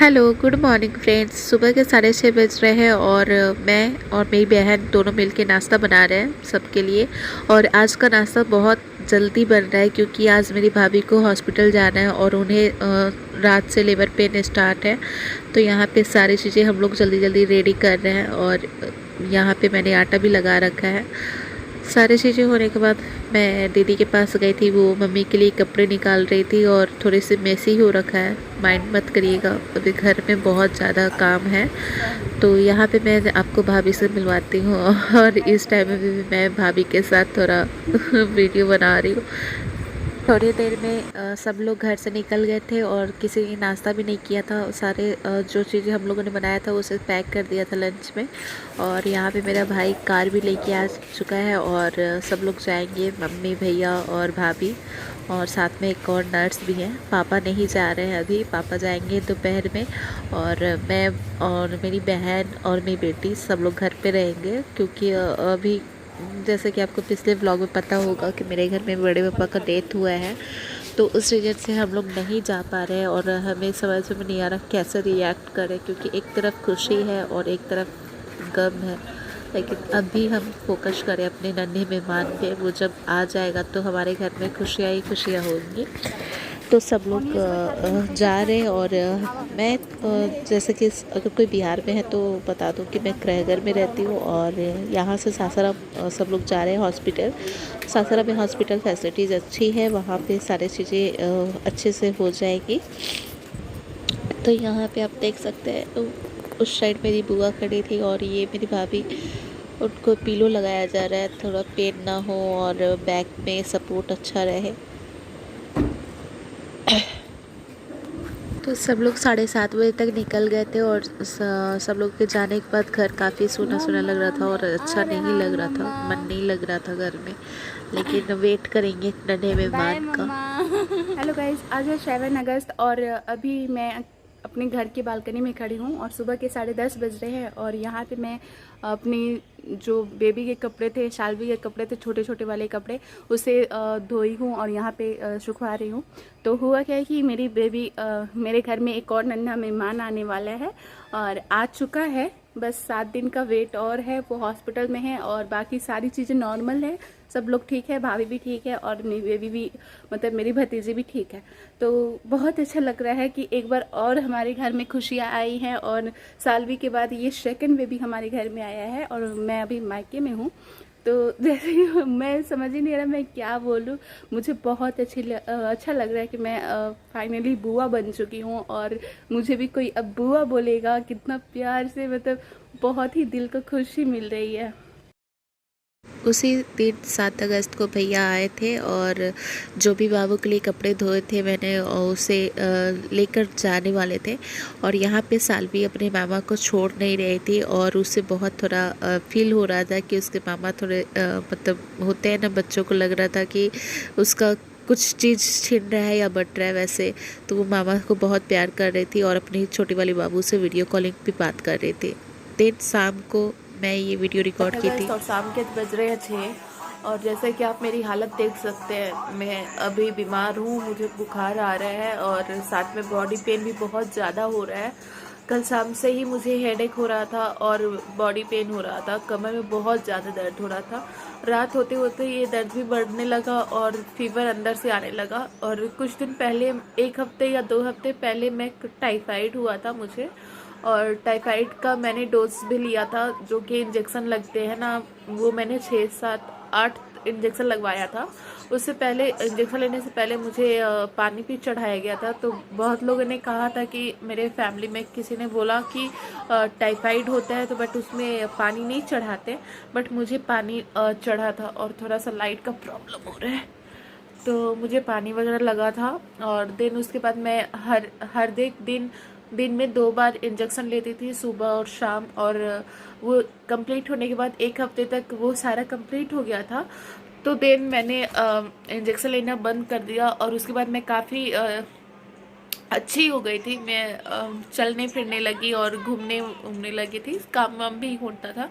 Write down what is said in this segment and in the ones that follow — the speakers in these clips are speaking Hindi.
Hello good morning friends. सुबह के 6:30 बज रहे हैं और मैं और मेरी बहन दोनों मिलके नाश्ता बना रहे हैं सबके लिए। और आज का नाश्ता बहुत जल्दी बन रहा है क्योंकि आज मेरी भाभी को हॉस्पिटल जाना है और उन्हें रात से लेबर पेन स्टार्ट है। तो यहाँ पे सारी चीज़ें हम लोग जल्दी जल्दी रेडी कर रहे हैं और यहाँ पे मैंने आटा भी लगा रखा है। सारी चीज़ें होने के बाद मैं दीदी के पास गई थी, वो मम्मी के लिए कपड़े निकाल रही थी और थोड़े से मेसी हो रखा है, माइंड मत करिएगा, अभी घर में बहुत ज़्यादा काम है। तो यहाँ पे मैं आपको भाभी से मिलवाती हूँ और इस टाइम में भी मैं भाभी के साथ थोड़ा वीडियो बना रही हूँ। थोड़ी देर में सब लोग घर से निकल गए थे और किसी ने नाश्ता भी नहीं किया था। सारे जो चीज़ें हम लोगों ने बनाया था उसे पैक कर दिया था लंच में। और यहाँ पे मेरा भाई कार भी लेके आ चुका है और सब लोग जाएंगे, मम्मी भैया और भाभी, और साथ में एक और नर्स भी है। पापा नहीं जा रहे हैं अभी, पापा जाएंगे दोपहर में। और मैं और मेरी बहन और मेरी बेटी सब लोग घर पे रहेंगे क्योंकि अभी जैसे कि आपको पिछले व्लॉग में पता होगा कि मेरे घर में बड़े पापा का डेथ हुआ है। तो उस रीजन से हम लोग नहीं जा पा रहे हैं और हमें समझ में नहीं आ रहा कैसे रिएक्ट करें, क्योंकि एक तरफ खुशी है और एक तरफ गम है। लेकिन अभी हम फोकस करें अपने नन्हे मेहमान पे, वो जब आ जाएगा तो हमारे घर में खुशियाँ ही खुशियाँ होंगी। तो सब लोग जा रहे हैं और मैं जैसे कि अगर कोई बिहार में है तो बता दूं कि मैं क्रयगर में रहती हूँ और यहाँ से सासाराम सब लोग जा रहे हैं हॉस्पिटल। सासाराम में हॉस्पिटल फैसिलिटीज़ अच्छी है, वहाँ पे सारी चीज़ें अच्छे से हो जाएगी। तो यहाँ पे आप देख सकते हैं, तो उस साइड मेरी बुआ खड़ी थी और ये मेरी भाभी, उनको पिलो लगाया जा रहा है, थोड़ा पेन ना हो और बैक में सपोर्ट अच्छा रहे। तो सब लोग 7:30 बजे तक निकल गए थे और सब लोग के जाने के बाद घर काफ़ी सूना सूना लग रहा था और अच्छा नहीं लग रहा था, मन नहीं लग रहा था घर में। लेकिन वेट करेंगे नन्हे मेहमान का। हेलो गाइस, आज है 7 अगस्त और अभी मैं अपने घर की बालकनी में खड़ी हूँ और सुबह के 10:30 बज रहे हैं। और यहाँ पे मैं अपनी जो बेबी के कपड़े थे, शालवी के कपड़े थे, छोटे छोटे वाले कपड़े, उसे धोई हूँ और यहाँ पे सुखवा रही हूँ। तो हुआ क्या है कि मेरी बेबी मेरे घर में एक और नन्हा मेहमान आने वाला है और आ चुका है। बस 7 दिन का वेट और है, वो हॉस्पिटल में है और बाकी सारी चीज़ें नॉर्मल है, सब लोग ठीक है, भाभी भी ठीक है और मेरी बेबी भी, मतलब मेरी भतीजी भी ठीक है। तो बहुत अच्छा लग रहा है कि एक बार और हमारे घर में खुशियाँ आई हैं और सालवी के बाद ये सेकंड बेबी हमारे घर में आया है और मैं अभी मायके में हूँ। तो जैसे ही मैं समझ ही नहीं रहा मैं क्या बोलूँ, मुझे बहुत अच्छा लग रहा है कि मैं फाइनली बुआ बन चुकी हूँ और मुझे भी कोई अब बुआ बोलेगा, कितना प्यार से, मतलब बहुत ही दिल को खुशी मिल रही है। उसी दिन 7 अगस्त को भैया आए थे और जो भी बाबू के लिए कपड़े धोए थे मैंने उसे लेकर जाने वाले थे। और यहाँ पे सालवी अपने मामा को छोड़ नहीं रही थी और उससे बहुत थोड़ा फील हो रहा था कि उसके मामा थोड़े मतलब होते हैं ना, बच्चों को लग रहा था कि उसका कुछ चीज़ छिन रहा है या बट रहा है वैसे। तो वो मामा को बहुत प्यार कर रही थी और अपनी छोटी वाली बाबू से वीडियो कॉलिंग पे बात कर रही थी। दिन शाम को मैं ये वीडियो रिकॉर्ड की थी और शाम के बज रहे थे और जैसे कि आप मेरी हालत देख सकते हैं, मैं अभी बीमार हूँ, मुझे बुखार आ रहा है और साथ में बॉडी पेन भी बहुत ज़्यादा हो रहा है। कल शाम से ही मुझे हेडेक हो रहा था और बॉडी पेन हो रहा था, कमर में बहुत ज़्यादा दर्द हो रहा था। रात होते होते ये दर्द भी बढ़ने लगा और फीवर अंदर से आने लगा। और कुछ दिन पहले, 1 हफ्ते या 2 हफ्ते पहले, मैं टाइफाइड हुआ था मुझे और टाइफाइड का मैंने डोज भी लिया था, जो कि इंजेक्शन लगते हैं ना, वो मैंने 6 7 8 इंजेक्शन लगवाया था। उससे पहले, इंजेक्शन लेने से पहले मुझे पानी भी चढ़ाया गया था। तो बहुत लोगों ने कहा था कि मेरे फैमिली में किसी ने बोला कि टाइफाइड होता है तो बट उसमें पानी नहीं चढ़ाते, बट मुझे पानी चढ़ा था और थोड़ा सा लाइट का प्रॉब्लम हो रहा है तो मुझे पानी वगैरह लगा था। और देन उसके बाद मैं हर दिन में 2 बार इंजेक्शन लेती थी, सुबह और शाम। और वो कंप्लीट होने के बाद 1 हफ्ते तक वो सारा कंप्लीट हो गया था। तो देन मैंने इंजेक्शन लेना बंद कर दिया और उसके बाद मैं काफ़ी अच्छी हो गई थी। मैं चलने फिरने लगी और घूमने लगी थी, काम वाम भी होता था।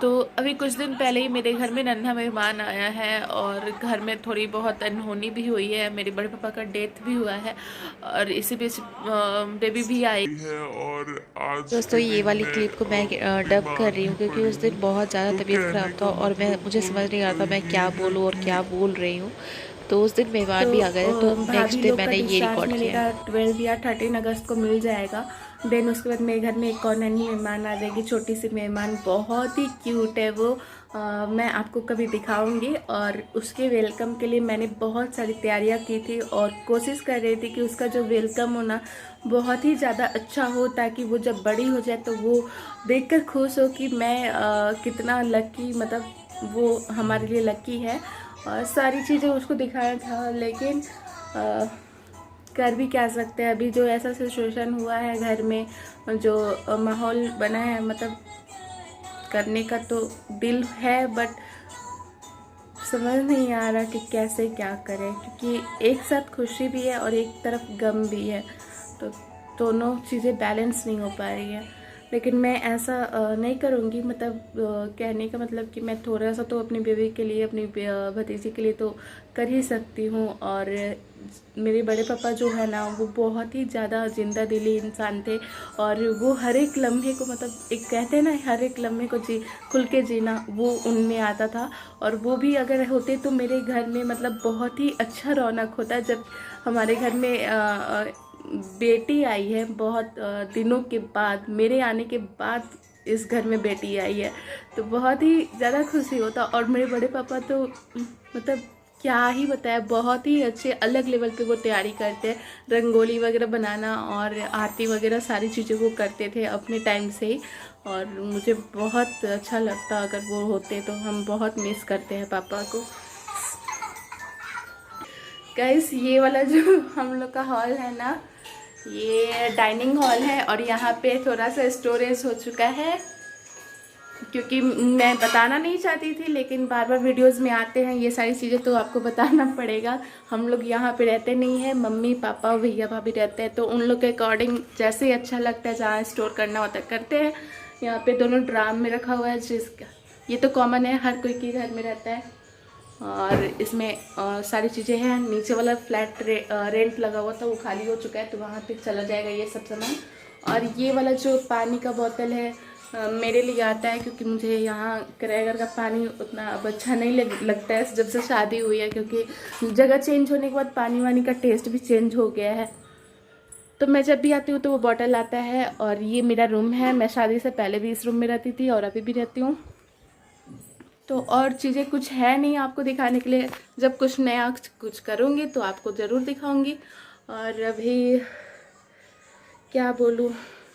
तो अभी कुछ दिन पहले ही मेरे घर में नन्हा मेहमान आया है और घर में थोड़ी बहुत अनहोनी भी हुई है। मेरे बड़े पापा का डेथ भी हुआ है और इसी बीच बेबी भी आई है और आज दोस्तों के ये दिन वाली मैं क्लिप को मैं डब कर बीमार रही भी हूँ क्योंकि पड़ी उस हूँ। दिन बहुत ज़्यादा तो तबीयत कहने ख़राब था का और मुझे मतलब समझ नहीं आ रहा था मैं ये क्या है बोलूँ और क्या बोल रही हूँ। तो उस दिन तो मेहमान भी आ गए थे तो भाभी नेक्स्ट डे लोग का मैंने ये डिस्चार्ज रिकॉर्ड किया। मिलेगा 12 या 13 अगस्त को मिल जाएगा। देन उसके बाद मेरे घर में एक और नई मेहमान आ जाएगी, छोटी सी मेहमान, बहुत ही क्यूट है वो। मैं आपको कभी दिखाऊंगी। और उसके वेलकम के लिए मैंने बहुत सारी तैयारियां की थी और कोशिश कर रही थी कि उसका जो वेलकम होना बहुत ही ज़्यादा अच्छा हो, ताकि वो जब बड़ी हो जाए तो वो देखकर खुश हो कि मैं कितना लकी, मतलब वो हमारे लिए लकी है। और सारी चीज़ें उसको दिखाया था, लेकिन अ, कर भी क्या सकते हैं। अभी जो ऐसा सिचुएशन हुआ है घर में, जो माहौल बना है, मतलब करने का तो दिल है बट समझ नहीं आ रहा कि कैसे क्या करें, क्योंकि एक साथ खुशी भी है और एक तरफ गम भी है, तो दोनों चीज़ें बैलेंस नहीं हो पा रही है। लेकिन मैं ऐसा नहीं करूँगी, मतलब कहने का मतलब कि मैं थोड़ा सा तो अपनी बेबी के लिए, अपनी भतीजी के लिए तो कर ही सकती हूँ। और मेरे बड़े पापा जो है ना, वो बहुत ही ज़्यादा जिंदा दिली इंसान थे और वो हर एक लम्हे को, मतलब एक कहते हैं ना, हर एक लम्हे को खुल के जीना, वो उनमें आता था। और वो भी अगर होते तो मेरे घर में मतलब बहुत ही अच्छा रौनक होता। जब हमारे घर में बेटी आई है, बहुत दिनों के बाद, मेरे आने के बाद इस घर में बेटी आई है, तो बहुत ही ज़्यादा खुशी होता। और मेरे बड़े पापा तो मतलब क्या ही बताया, बहुत ही अच्छे अलग लेवल पे वो तैयारी करते हैं। रंगोली वगैरह बनाना और आरती वगैरह सारी चीज़ें वो करते थे अपने टाइम से ही। और मुझे बहुत अच्छा लगता अगर वो होते, तो हम बहुत मिस करते हैं पापा को। गाइस ये वाला जो हम लोग का हॉल है ना, ये डाइनिंग हॉल है और यहाँ पे थोड़ा सा स्टोरेज हो चुका है, क्योंकि मैं बताना नहीं चाहती थी, लेकिन बार बार वीडियोस में आते हैं ये सारी चीज़ें, तो आपको बताना पड़ेगा। हम लोग यहाँ पे रहते नहीं हैं, मम्मी पापा भैया भाभी रहते हैं, तो उन लोग के अकॉर्डिंग जैसे ही अच्छा लगता है, जहाँ स्टोर करना होता है करते हैं। यहाँ पे दोनों ड्राम में रखा हुआ है, जिसका ये तो कॉमन है, हर कोई के घर में रहता है। और इसमें सारी चीज़ें हैं। नीचे वाला फ्लैट रेंट लगा हुआ था, वो खाली हो चुका है, तो वहाँ पे चला जाएगा ये सब सामान। और ये वाला जो पानी का बोतल है, मेरे लिए आता है, क्योंकि मुझे यहाँ किराएघर का पानी उतना अब अच्छा नहीं लगता है जब से शादी हुई है, क्योंकि जगह चेंज होने के बाद पानी वानी का टेस्ट भी चेंज हो गया है। तो मैं जब भी आती हूँ तो वो बॉटल आता है। और ये मेरा रूम है, मैं शादी से पहले भी इस रूम में रहती थी और अभी भी रहती हूँ। तो और चीज़ें कुछ है नहीं आपको दिखाने के लिए, जब कुछ नया कुछ करूँगी तो आपको ज़रूर दिखाऊंगी। और अभी क्या बोलूँ,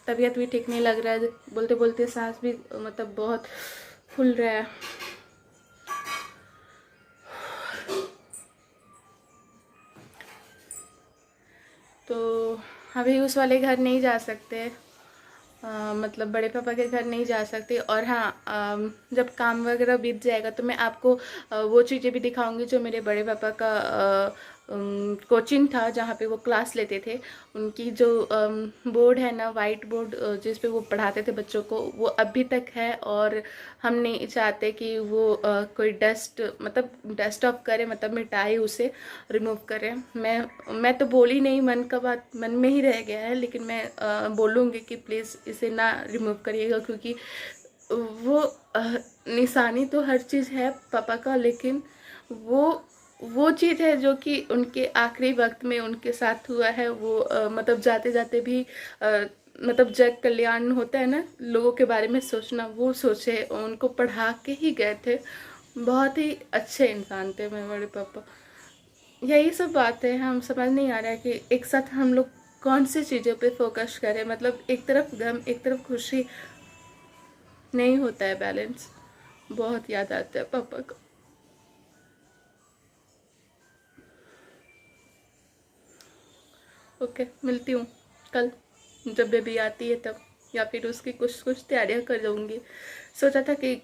तबीयत भी ठीक नहीं लग रहा है, बोलते बोलते सांस भी मतलब बहुत फूल रहा है। तो अभी उस वाले घर नहीं जा सकते, मतलब बड़े पापा के घर नहीं जा सकते। और हाँ, जब काम वगैरह बीत जाएगा तो मैं आपको वो चीज़ें भी दिखाऊंगी जो मेरे बड़े पापा का कोचिंग था, जहाँ पे वो क्लास लेते थे। उनकी जो बोर्ड है ना, वाइट बोर्ड, जिस पे वो पढ़ाते थे बच्चों को, वो अभी तक है। और हम नहीं चाहते कि वो कोई डस्ट, मतलब डस्ट ऑफ करे, मतलब मिटाए, उसे रिमूव करें। मैं तो बोली नहीं, मन का बात मन में ही रह गया है, लेकिन मैं बोलूँगी कि प्लीज़ इसे ना रिमूव करिएगा, क्योंकि वो निशानी तो हर चीज़ है पापा का, लेकिन वो चीज़ है जो कि उनके आखिरी वक्त में उनके साथ हुआ है। वो मतलब जाते जाते भी मतलब जग कल्याण होता है ना, लोगों के बारे में सोचना, वो सोचे, उनको पढ़ा के ही गए थे। बहुत ही अच्छे इंसान थे मेरे बड़े पापा। यही सब बातें हैं, हम समझ नहीं आ रहा है कि एक साथ हम लोग कौन सी चीज़ों पे फोकस करें। मतलब एक तरफ गम, एक तरफ खुशी, नहीं होता है बैलेंस। बहुत याद आता है पापा को। ओके, मिलती हूँ कल जब बेबी आती है तब, या फिर उसकी कुछ कुछ तैयारियाँ कर दूँगी। सोचा था कि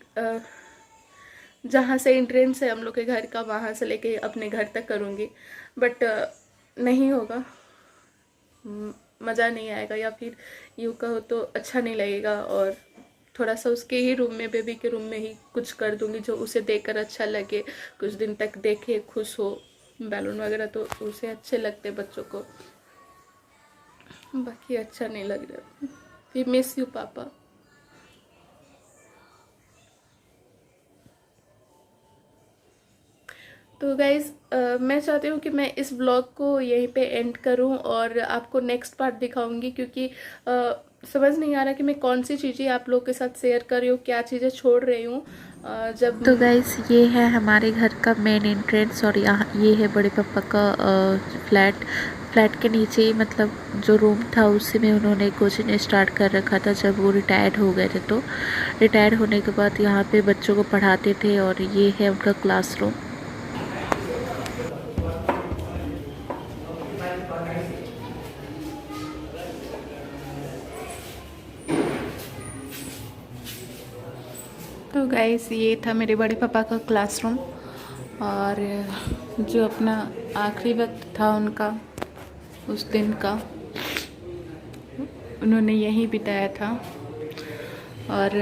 जहाँ से एंट्रेंस है हम लोग के घर का, वहाँ से लेके अपने घर तक करूँगी, बट नहीं होगा, मज़ा नहीं आएगा, या फिर यूँ कहो तो अच्छा नहीं लगेगा। और थोड़ा सा उसके ही रूम में, बेबी के रूम में ही कुछ कर दूंगी जो उसे देखकर अच्छा लगे, कुछ दिन तक देखे, खुश हो। बैलून वगैरह तो उसे अच्छे लगते बच्चों को, बाकी अच्छा नहीं लग रहा। वी मिस यू पापा। तो गाइज़ मैं चाहती हूँ कि मैं इस ब्लॉग को यहीं पे एंड करूँ और आपको नेक्स्ट पार्ट दिखाऊंगी, क्योंकि समझ नहीं आ रहा कि मैं कौन सी चीज़ें आप लोग के साथ शेयर कर रही हूँ, क्या चीज़ें छोड़ रही हूँ। जब तो गाइस ये है हमारे घर का मेन एंट्रेंस और यहाँ ये है बड़े पापा का फ्लैट के नीचे ही मतलब जो रूम था उसी में उन्होंने कोचिंग स्टार्ट कर रखा था जब वो रिटायर्ड हो गए थे। तो रिटायर्ड होने के बाद यहाँ पे बच्चों को पढ़ाते थे और ये है उनका क्लासरूम। तो गाइस ये था मेरे बड़े पापा का क्लासरूम, और जो अपना आखिरी वक्त था उनका उस दिन का उन्होंने यहीं बिताया था। और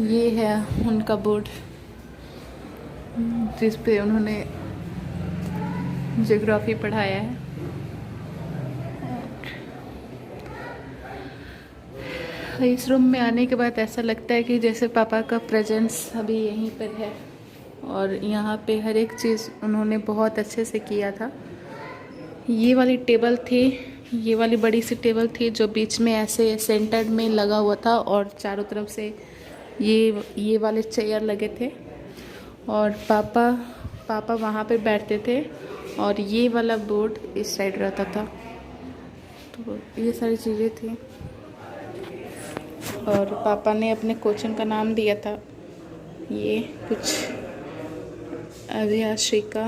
ये है उनका बोर्ड जिस पे उन्होंने ज्योग्राफी पढ़ाया है। इस रूम में आने के बाद ऐसा लगता है कि जैसे पापा का प्रेजेंस अभी यहीं पर है, और यहाँ पे हर एक चीज़ उन्होंने बहुत अच्छे से किया था। ये वाली टेबल थी, ये वाली बड़ी सी टेबल थी जो बीच में ऐसे सेंटर में लगा हुआ था, और चारों तरफ से ये वाले चेयर लगे थे, और पापा वहाँ पे बैठते थे, और ये वाला बोर्ड इस साइड रहता था। तो ये सारी चीज़ें थी, और पापा ने अपने कोचिंग का नाम दिया था ये कुछ अभियाशिका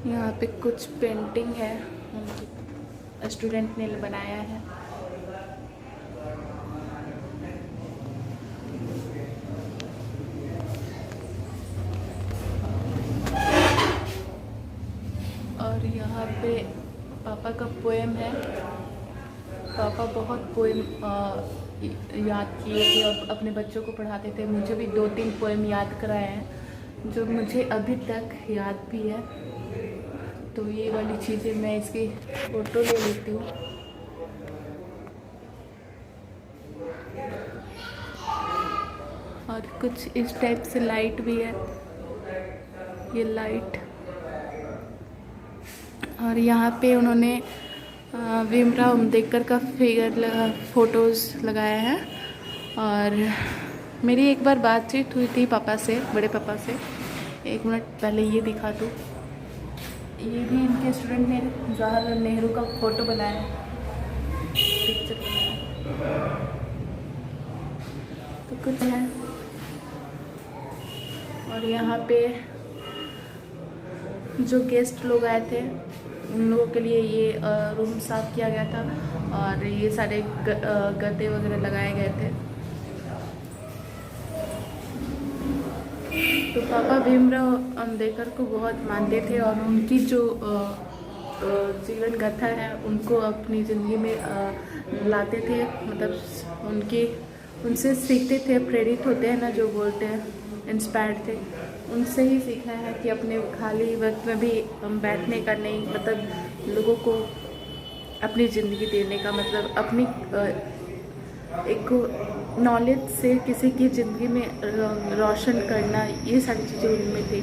यहाँ पे कुछ पेंटिंग है स्टूडेंट ने बनाया है। और यहाँ पे पापा का पोएम है। पापा बहुत पोएम याद किए थे और अपने बच्चों को पढ़ाते थे। मुझे भी 2-3 पोएम याद कराए हैं जो मुझे अभी तक याद भी है। तो ये वाली चीज़ें मैं इसकी फ़ोटो ले लेती हूँ। और कुछ इस टाइप से लाइट भी है, ये लाइट। और यहाँ पे उन्होंने भीमराव अम्बेडकर का फ़ोटोज़ लगाया है। और मेरी एक बार बातचीत हुई थी पापा से, बड़े पापा से। 1 मिनट पहले ये दिखा दूँ, ये भी इनके स्टूडेंट ने जवाहरलाल नेहरू का फ़ोटो बनाया है, पिक्चर बनाया। तो कुछ है। और यहाँ पे जो गेस्ट लोग आए थे उन लोगों के लिए ये रूम साफ़ किया गया था, और ये सारे गद्दे वगैरह लगाए गए थे। तो पापा भीमराव अम्बेडकर को बहुत मानते थे, और उनकी जो जीवन गाथा है उनको अपनी ज़िंदगी में लाते थे। मतलब उनसे सीखते थे, प्रेरित होते हैं ना जो बोलते हैं, इंस्पायर्ड थे। उनसे ही सीखा है कि अपने खाली वक्त में भी हम बैठने का नहीं, मतलब लोगों को अपनी ज़िंदगी देने का, मतलब अपनी एक नॉलेज से किसी की ज़िंदगी में रोशन करना, ये सारी चीज़ें उनमें थी।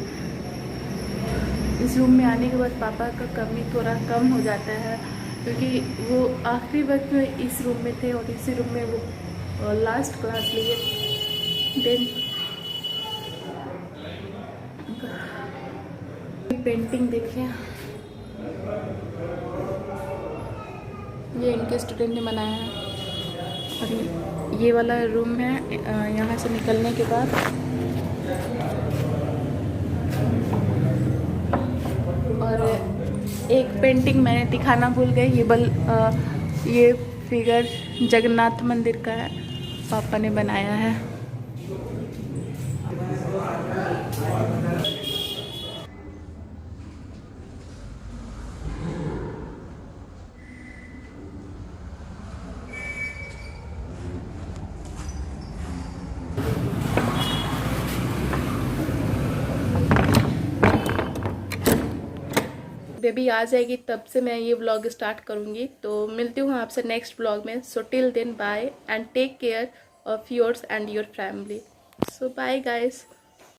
इस रूम में आने के बाद पापा का कमी थोड़ा कम हो जाता है, क्योंकि वो आखिरी वक्त में इस रूम में थे और इसी रूम में वो लास्ट क्लास लिए। देन पेंटिंग देखिए, ये इनके स्टूडेंट ने बनाया है। और ये वाला रूम है, यहाँ से निकलने के बाद और एक पेंटिंग मैंने दिखाना भूल गई, ये फिगर जगन्नाथ मंदिर का है, पापा ने बनाया है। बेबी आ जाएगी तब से मैं ये व्लॉग स्टार्ट करूँगी। तो मिलती हूँ आपसे नेक्स्ट व्लॉग में। So till then bye and take care of yours and your family. So bye guys.